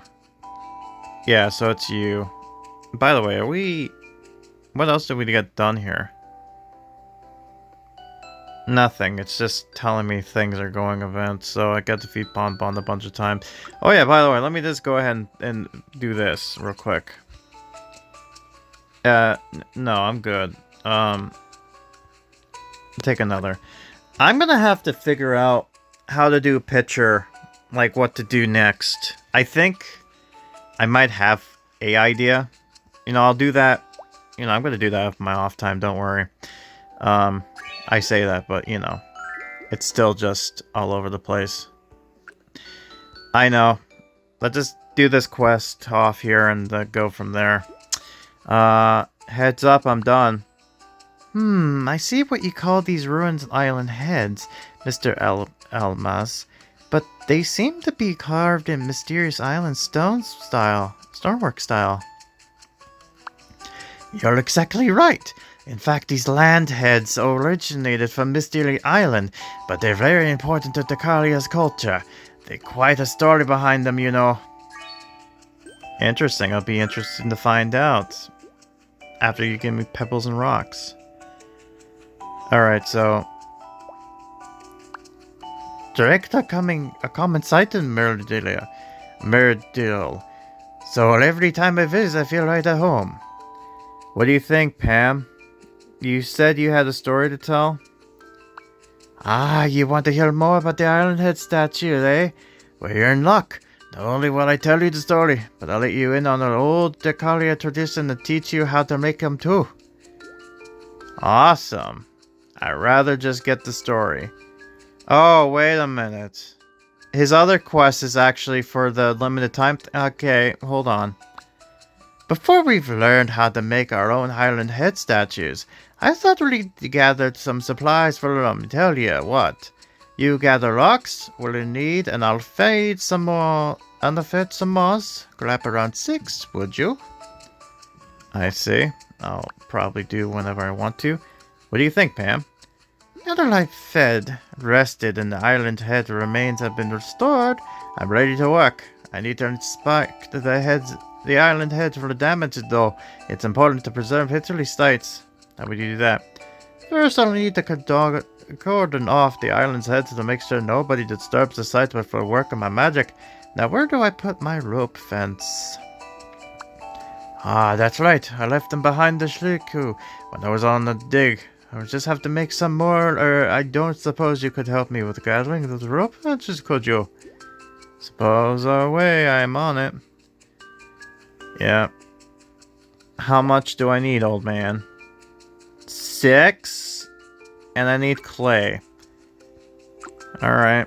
Speaker 1: Yeah, so it's you. By the way, are we... What else did we get done here? Nothing. It's just telling me things are going events, so I got to defeat Bon Bon a bunch of times. Oh yeah, by the way, let me just go ahead and do this real quick. No, I'm good. Take another. I'm gonna have to figure out how to do a picture, like what to do next. I think I might have a idea. You know, I'll do that. You know, I'm gonna do that with my off time, don't worry. I say that, but, you know, it's still just all over the place. I know. Let's just do this quest off here and go from there. Heads up, I'm done. I see what you call these ruined island heads, Mr. Elmas, but they seem to be carved in mysterious island stonework style. You're exactly right. In fact, these land heads originated from Mystery Island, but they're very important to Dacardia's culture. They're quite a story behind them, you know. Interesting. I'll be interested to find out after you give me pebbles and rocks. Alright, so... Direct a common sight in Myrdil. So every time I visit, I feel right at home. What do you think, Pam? You said you had a story to tell? Ah, you want to hear more about the Island Head statue, eh? Well, you're in luck. Not only will I tell you the story, but I'll let you in on an old Dacardia tradition and teach you how to make them too. Awesome. I'd rather just get the story. Oh, wait a minute. His other quest is actually for the limited time. Okay, hold on. Before we've learned how to make our own Island Head statues, I thought we'd gathered some supplies for them. Tell you what. You gather rocks, we'll need, and I'll fade some more, and I'll fed some moss. Grab around 6, would you? I see. I'll probably do whenever I want to. What do you think, Pam? Now that I've fed, rested, and the Island Head remains have been restored, I'm ready to work. I need to inspect the Island Heads for the damage, though. It's important to preserve history sites. How would you do that? First, I'll need to cordon off the island's heads to make sure nobody disturbs the site before working my magic. Now, where do I put my rope fence? Ah, that's right. I left them behind the Shliku when I was on the dig. I would just have to make some more, or I don't suppose you could help me with gathering those rope fences, could you? Suppose away, I'm on it. Yeah. How much do I need, old man? 6? And I need clay. Alright.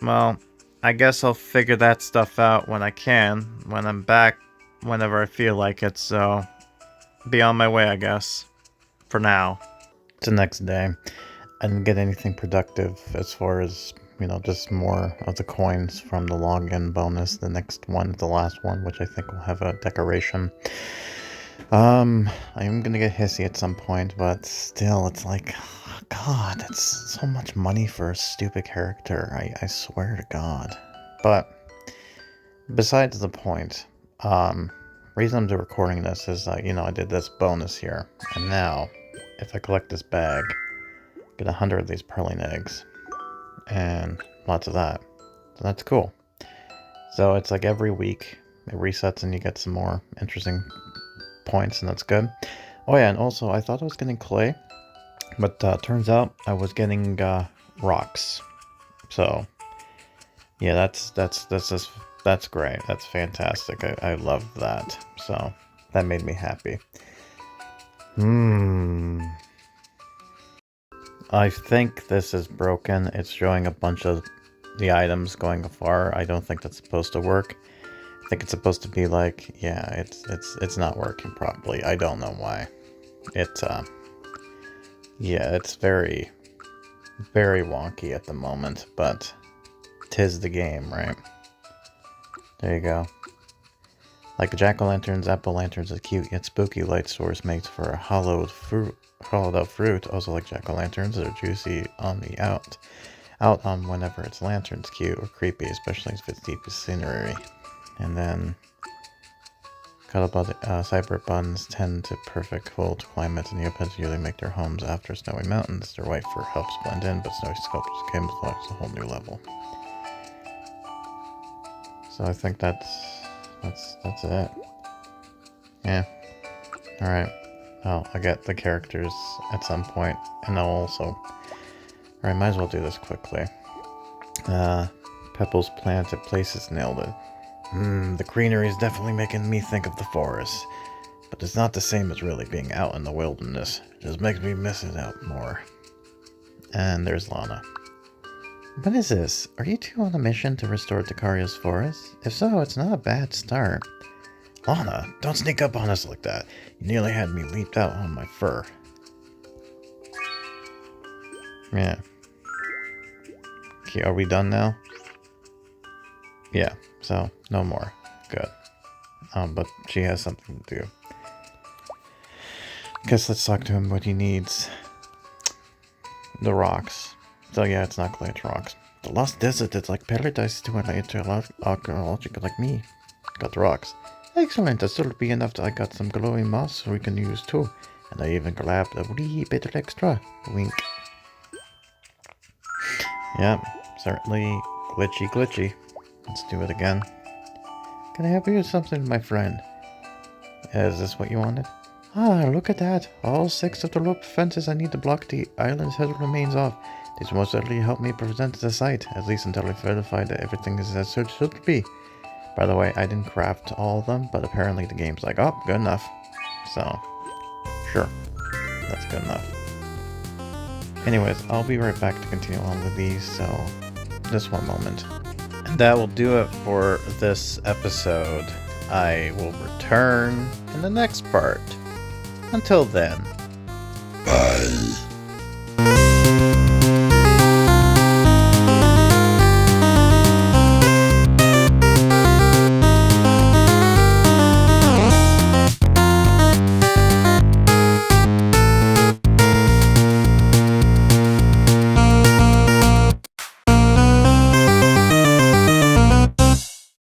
Speaker 1: Well, I guess I'll figure that stuff out when I can. When I'm back, whenever I feel like it, so... Be on my way, I guess. For now. It's the next day. I didn't get anything productive as far as, you know, just more of the coins from the login bonus. The next one, the last one, which I think will have a decoration. I am gonna get hissy at some point, but still, it's like, oh God, it's so much money for a stupid character. I swear to God. But besides the point, reason I'm recording this is, you know, I did this bonus here, and now, if I collect this bag, get 100 of these pearling eggs, and lots of that. So that's cool. So it's like every week it resets and you get some more interesting points, and that's good. Oh yeah, and also I thought I was getting clay, but turns out I was getting rocks. So yeah, that's great. That's fantastic. I love that. So that made me happy. I think this is broken. It's showing a bunch of the items going afar. I don't think that's supposed to work. I think it's supposed to be like, yeah, it's not working properly. I don't know why. Yeah, it's very, very wonky at the moment, but 'tis the game, right? There you go. Like jack-o'-lanterns, apple-lanterns, a cute yet spooky light source makes for a hollowed out fruit. Also like jack-o'-lanterns, they're juicy on the out on whenever it's lanterns, cute or creepy, especially if it's deep scenery. And then Cyber buns tend to perfect cold climates, and Neopets usually make their homes after snowy mountains. Their white fur helps blend in, but snowy sculptures camouflage a whole new level. So I think that's it. Yeah. Alright. Well, I'll get the characters at some point, and I'll also... Alright, might as well do this quickly. Pepple's plans at places nailed it. The greenery is definitely making me think of the forest. But it's not the same as really being out in the wilderness. It just makes me miss it out more. And there's Lana.
Speaker 2: What is this? Are you two on a mission to restore Dacardia's forest? If so, it's not a bad start.
Speaker 1: Lana, don't sneak up on us like that. You nearly had me leaped out on my fur. Yeah. Okay, are we done now? Yeah, so no more. Good. But she has something to do. Guess let's talk to him what he needs. The rocks. So yeah, it's not clay, it's rocks. The Lost Desert is like paradise to an archaeological like me. Got the rocks.
Speaker 2: Excellent, that should be enough. I got some glowing moss we can use too.
Speaker 1: And I even grabbed a wee bit of extra. Wink. Yep, certainly glitchy. Let's do it again.
Speaker 2: Can I help you with something, my friend?
Speaker 1: Is this what you wanted?
Speaker 2: Ah, look at that. All 6 of the rope fences I need to block the island's head remains off. These will most certainly help me present the site, at least until I verify that everything is as it should be.
Speaker 1: By the way, I didn't craft all of them, but apparently the game's like, oh, good enough. So, sure. That's good enough. Anyways, I'll be right back to continue on with these, so just one moment. And that will do it for this episode. I will return in the next part. Until then.
Speaker 3: Bye.